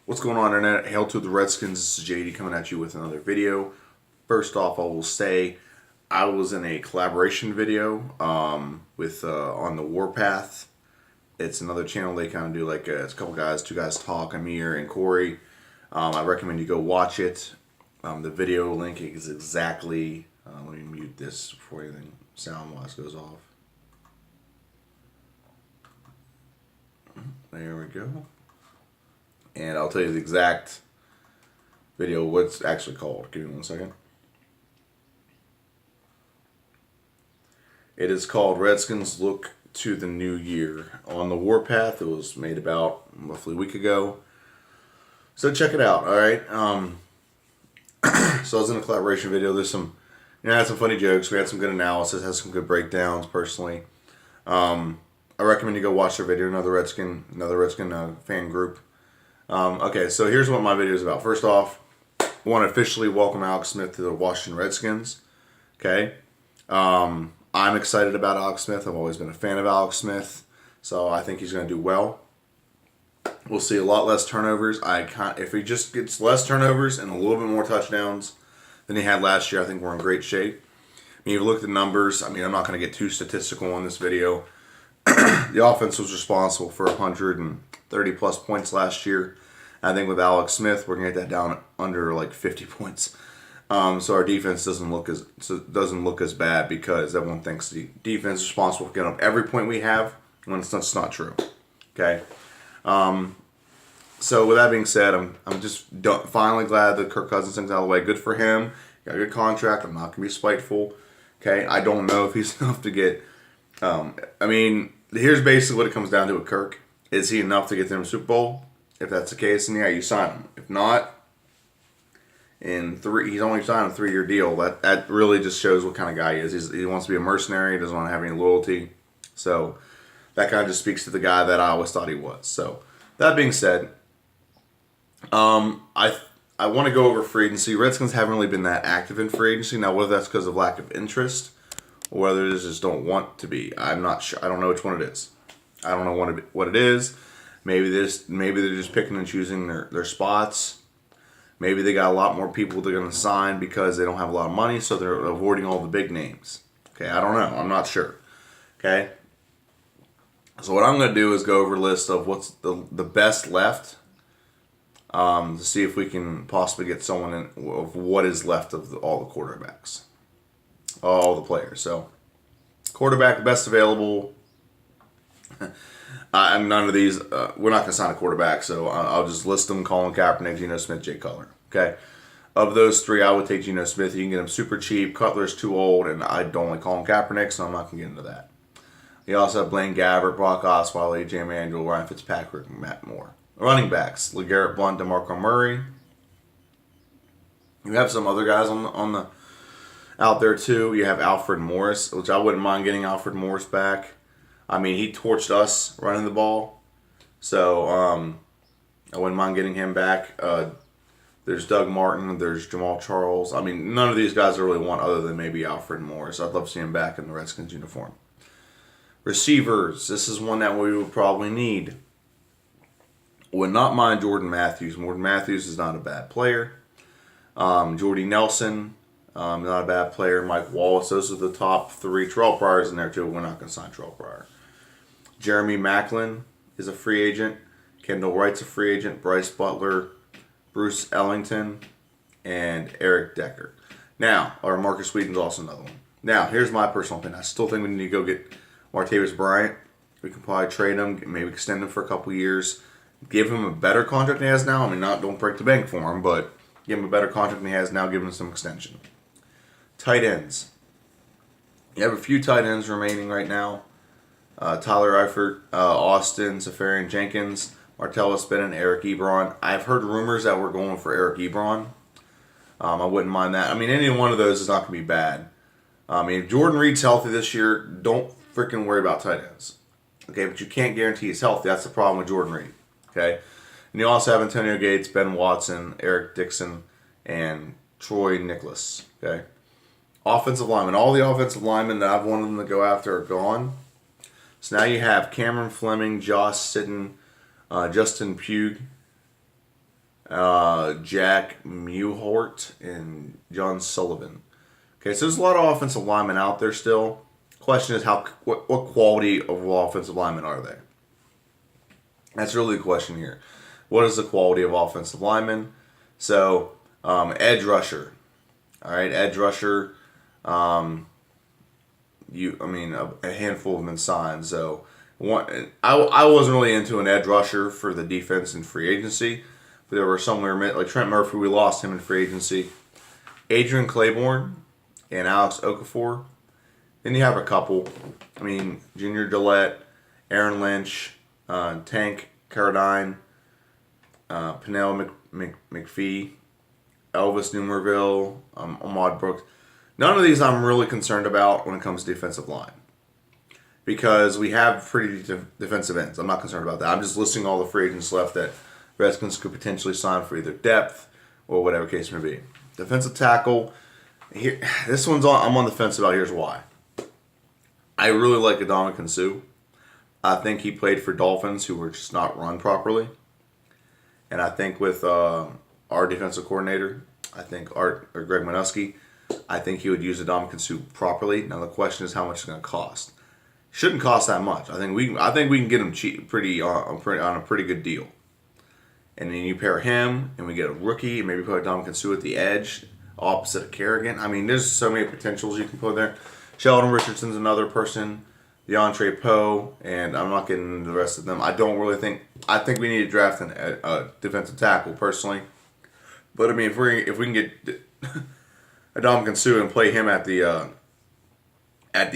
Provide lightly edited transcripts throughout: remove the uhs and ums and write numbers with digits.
What's going on, Internet? Hail to the Redskins. This is JD coming at you with another video. First off, I will say I was in a collaboration video with on the Warpath. It's another channel. They kind of do like it's a couple guys, two guys talk. Amir and Corey. I recommend you go watch it. The video link is exactly. Let me mute this before anything sound-wise goes off. There we go. And I'll tell you the exact video, what it's actually called. Give me 1 second. It is called Redskins Look to the New Year on the Warpath. It was made about roughly a week ago. So check it out, alright? So I was in a collaboration video. There's some, I had some funny jokes. We had some good analysis, had some good breakdowns personally. I recommend you go watch their video, another Redskin fan group. Okay, so here's what my video is about. First off, I want to officially welcome Alex Smith to the Washington Redskins. Okay, I'm excited about Alex Smith. I've always been a fan of Alex Smith, so I think he's going to do well. We'll see a lot less turnovers. If he just gets less turnovers and a little bit more touchdowns than he had last year, I think we're in great shape. I mean, if you look at the numbers, I mean, I'm not going to get too statistical on this video. The offense was responsible for 130 plus points last year. I think with Alex Smith, we're gonna get that down under like 50 points. So our defense doesn't look as bad because everyone thinks the defense is responsible for getting up every point we have when it's not true. Okay. So with that being said, I'm just finally glad that Kirk Cousins thing's out of the way. Good for him. Got a good contract. I'm not gonna be spiteful. Okay. I don't know if he's enough to get. I mean, here's basically what it comes down to with Kirk. Is he enough to get them to the Super Bowl? If that's the case, then yeah, you sign him. If not, he's only signed a 3-year deal. That really just shows what kind of guy he is. He wants to be a mercenary. He doesn't want to have any loyalty. So that kind of just speaks to the guy that I always thought he was. So that being said, I want to go over free agency. Redskins haven't really been that active in free agency. Now, whether that's because of lack of interest or whether they just don't want to be, I'm not sure. I don't know which one it is. I don't know what it is. Maybe they're just picking and choosing their spots. Maybe they got a lot more people they're going to sign because they don't have a lot of money, so they're avoiding all the big names. Okay, I don't know. I'm not sure. Okay. So what I'm going to do is go over a list of what's the best left to see if we can possibly get someone of what is left of all the quarterbacks. All the players. So quarterback, best available. And none of these, we're not going to sign a quarterback, so I'll just list them: Colin Kaepernick, Geno Smith, Jay Cutler. Okay, of those three, I would take Geno Smith. You can get him super cheap. Cutler's too old, and I don't like Colin Kaepernick, so I'm not going to get into that. You also have Blaine Gabbert, Brock Osweiler, AJ Manuel, Ryan Fitzpatrick, and Matt Moore. Running backs: LeGarrette Blount, DeMarco Murray. You have some other guys on the out there too. You have Alfred Morris, which I wouldn't mind getting Alfred Morris back. I mean, he torched us running the ball, so I wouldn't mind getting him back. There's Doug Martin, there's Jamal Charles. I mean, none of these guys I really want other than maybe Alfred Morris. I'd love to see him back in the Redskins uniform. Receivers, this is one that we would probably need. Would not mind Jordan Matthews. Jordan Matthews is not a bad player. Jordy Nelson, not a bad player. Mike Wallace, those are the top three. Terrell Pryor's in there too. We're not going to sign Terrell Pryor. Jeremy Maclin is a free agent. Kendall Wright's a free agent. Bryce Butler, Bruce Ellington, and Eric Decker. Now, or Marcus Whedon's also another one. Now, here's my personal opinion. I still think we need to go get Martavis Bryant. We can probably trade him, maybe extend him for a couple years, give him a better contract than he has now. I mean, don't break the bank for him, but give him a better contract than he has now. Give him some extension. Tight ends. You have a few tight ends remaining right now. Tyler Eifert, Austin Safarian Jenkins, Martellus Bennett, Eric Ebron. I've heard rumors that we're going for Eric Ebron. I wouldn't mind that. I mean, any one of those is not going to be bad. I mean, if Jordan Reed's healthy this year, don't freaking worry about tight ends. Okay, but you can't guarantee he's healthy. That's the problem with Jordan Reed. Okay, and you also have Antonio Gates, Ben Watson, Eric Dixon, and Troy Nicholas. Okay. Offensive linemen. All the offensive linemen that I've wanted them to go after are gone. So now you have Cameron Fleming, Josh Sitton, Justin Pugh, Jack Mewhort, and John Sullivan. Okay, so there's a lot of offensive linemen out there still. Question is what quality of offensive linemen are they? That's really the question here. What is the quality of offensive linemen? So, edge rusher. All right, edge rusher. A handful of them been signed. So, I wasn't really into an edge rusher for the defense in free agency. But there were some like Trent Murphy. We lost him in free agency. Adrian Claiborne and Alex Okafor. Then you have a couple. Junior Gillette, Aaron Lynch, Tank Carradine, Pernell McPhee, Elvis Numerville, Ahmad Brooks. None of these I'm really concerned about when it comes to defensive line. Because we have pretty defensive ends. I'm not concerned about that. I'm just listing all the free agents left that Redskins could potentially sign for either depth or whatever case may be. Defensive tackle. Here, I'm on the fence about. Here's why. I really like Ndamukong Suh. I think he played for Dolphins who were just not run properly. And I think with our defensive coordinator, Greg Minuski, I think he would use Ndamukong Suh properly. Now the question is how much it's going to cost. Shouldn't cost that much. I think we can get him cheap, on a pretty good deal. And then you pair him, and we get a rookie, and maybe put Ndamukong Suh at the edge, opposite of Kerrigan. There's so many potentials you can put there. Sheldon Richardson's another person, DeAndre Poe, and I'm not getting into the rest of them. I think we need to draft a defensive tackle personally. But if we can get Ndamukong Suh and play him at the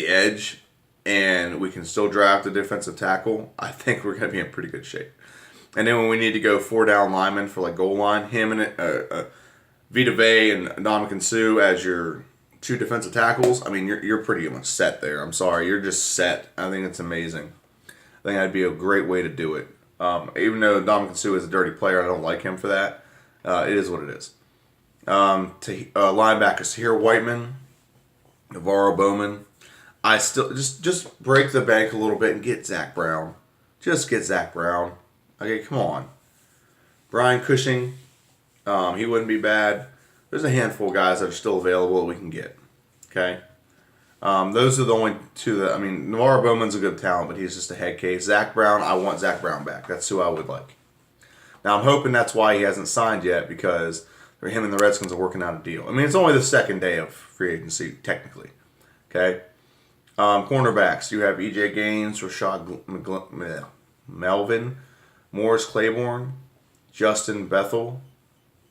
edge, and we can still draft a defensive tackle, I think we're going to be in pretty good shape. And then when we need to go 4-down linemen for like goal line, him and Vita Vea and Ndamukong Suh as your 2 defensive tackles, you're pretty much set there. I'm sorry, you're just set. I think it's amazing. I think that'd be a great way to do it. Even though Ndamukong Suh is a dirty player, I don't like him for that. It is what it is. Linebackers here, Whiteman, Navarro Bowman. I still just break the bank a little bit and get Zach Brown. Just get Zach Brown. Okay, come on. Brian Cushing, he wouldn't be bad. There's a handful of guys that are still available that we can get. Okay? Those are the only 2 that, Navarro Bowman's a good talent, but he's just a head case. Zach Brown, I want Zach Brown back. That's who I would like. Now, I'm hoping that's why he hasn't signed yet, because him and the Redskins are working out a deal. it's only the second day of free agency, technically. Okay? Cornerbacks, you have E.J. Gaines, Rashad Melvin, Morris Claiborne, Justin Bethel,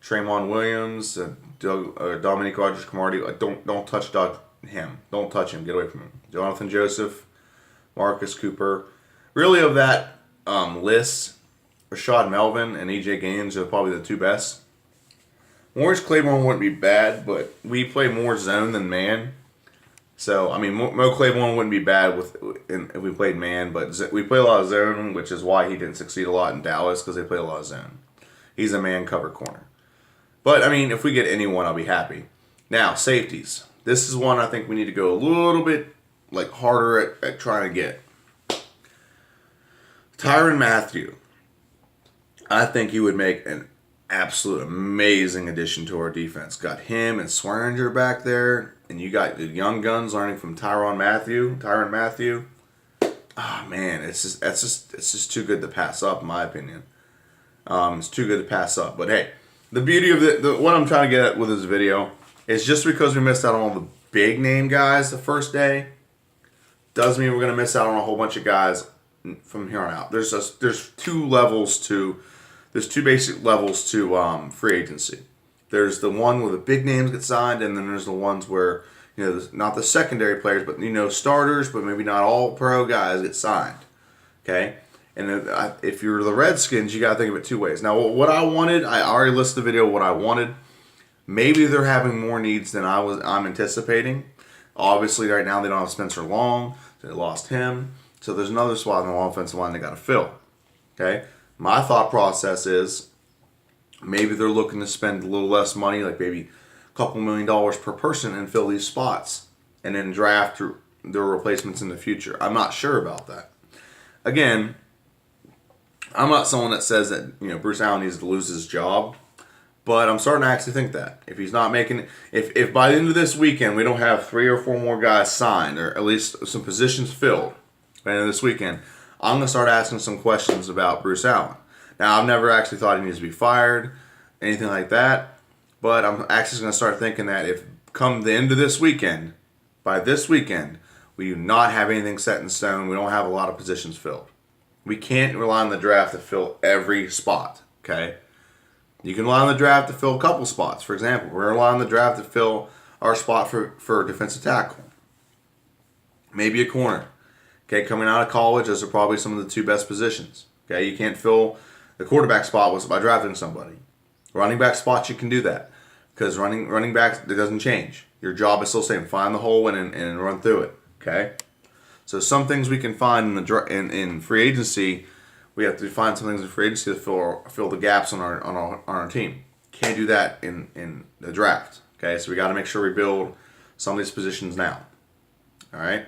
Tremont Williams, Dominique Rodgers-Cromartie. Don't touch him. Don't touch him. Get away from him. Jonathan Joseph, Marcus Cooper. Really, of that list, Rashad Melvin and E.J. Gaines are probably the 2 best. Morris Claiborne wouldn't be bad, but we play more zone than man. So, Mo Claiborne wouldn't be bad if we played man, but we play a lot of zone, which is why he didn't succeed a lot in Dallas, because they play a lot of zone. He's a man cover corner. But, if we get anyone, I'll be happy. Now, safeties. This is one I think we need to go a little bit harder at trying to get. Tyrann Mathieu. I think he would make an absolute amazing addition to our defense. Got him and Swearinger back there. And you got the young guns learning from Tyrann Mathieu. Oh man, it's just too good to pass up, in my opinion. It's too good to pass up. But hey, the beauty of what I'm trying to get at with this video is just because we missed out on all the big name guys the first day, doesn't mean we're gonna miss out on a whole bunch of guys from here on out. There's 2 basic levels to free agency. There's the one where the big names get signed, and then there's the ones where, not the secondary players, but, starters, but maybe not all pro guys get signed. Okay? And if you're the Redskins, you got to think of it 2 ways. Now, what I wanted, I already listed the video what I wanted. Maybe they're having more needs than I'm anticipating. Obviously, right now they don't have Spencer Long. So they lost him. So there's another spot on the offensive line they got to fill. Okay? My thought process is, maybe they're looking to spend a little less money, like maybe a couple $1 million per person, and fill these spots, and then draft their replacements in the future. I'm not sure about that. Again, I'm not someone that says that Bruce Allen needs to lose his job. But I'm starting to actually think that if he's not making, if by the end of this weekend we don't have 3 or 4 more guys signed, or at least some positions filled by the end of this weekend, I'm gonna start asking some questions about Bruce Allen. Now, I've never actually thought he needs to be fired, anything like that, but I'm actually gonna start thinking that if come the end of this weekend, by this weekend, we do not have anything set in stone. We don't have a lot of positions filled. We can't rely on the draft to fill every spot. Okay. You can rely on the draft to fill a couple spots. For example, we're relying on the draft to fill our spot for defensive tackle. Maybe a corner. Okay, coming out of college, those are probably some of the 2 best positions. Okay, you can't fill the quarterback spot by drafting somebody. Running back spots, you can do that. Because running back, it doesn't change. Your job is still the same. Find the hole and run through it. Okay? So some things we can find in free agency. We have to find some things in free agency to fill the gaps on our team. Can't do that in the draft. Okay, so we got to make sure we build some of these positions now. All right.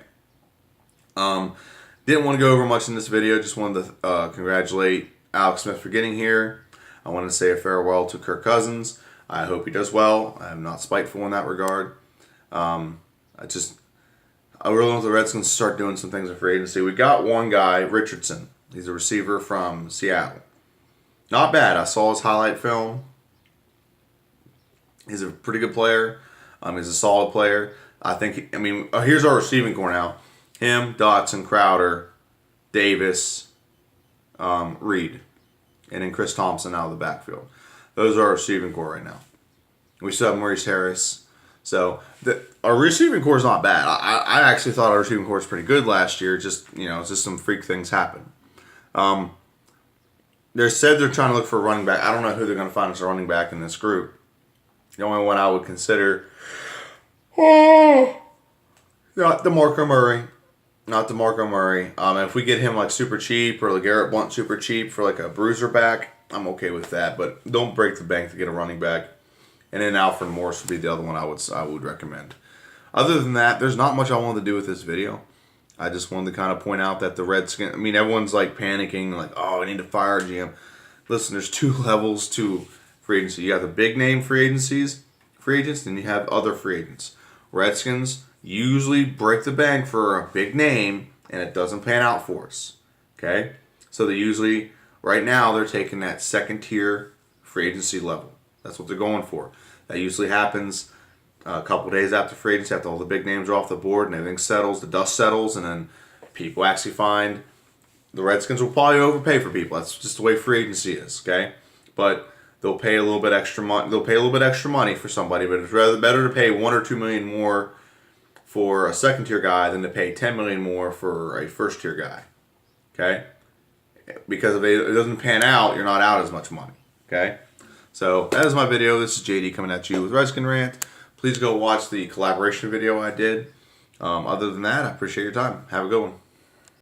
Didn't want to go over much in this video. Just wanted to congratulate Alex Smith for getting here. I wanted to say a farewell to Kirk Cousins. I hope he does well. I'm not spiteful in that regard. I really want the Redskins to start doing some things in free agency. We got one guy, Richardson. He's a receiver from Seattle. Not bad. I saw his highlight film. He's a pretty good player. He's a solid player. Here's our receiving core now. Him, Dotson, Crowder, Davis, Reed, and then Chris Thompson out of the backfield. Those are our receiving core right now. We still have Maurice Harris. So our receiving core is not bad. I actually thought our receiving core was pretty good last year. Just some freak things happen. They said they're trying to look for a running back. I don't know who they're going to find as a running back in this group. The only one I would consider, not DeMarco Murray. If we get him like super cheap or LeGarrette Blount super cheap for like a bruiser back, I'm okay with that. But don't break the bank to get a running back. And then Alfred Morris would be the other one I would recommend. Other than that, there's not much I wanted to do with this video. I just wanted to kind of point out that the Redskins, everyone's like panicking, like, oh, I need to fire GM. Listen, there's 2 levels to free agency. You have the big name free agents, and you have other free agents. Redskins usually break the bank for a big name, and it doesn't pan out for us. Okay? So they usually, right now, they're taking that second tier free agency level. That's what they're going for. That usually happens a couple days after free agency, after all the big names are off the board and everything settles, the dust settles, and then people actually find the Redskins will probably overpay for people. That's just the way free agency is, okay? But they'll pay a little bit extra money. They'll pay a little bit extra money for somebody, but it's better to pay $1 or $2 million more for a second tier guy than to pay $10 million more for a first tier guy, okay? Because if it doesn't pan out, you're not out as much money, okay? So that is my video. This is JD coming at you with Redskin Rant. Please go watch the collaboration video I did. Other than that, I appreciate your time. Have a good one.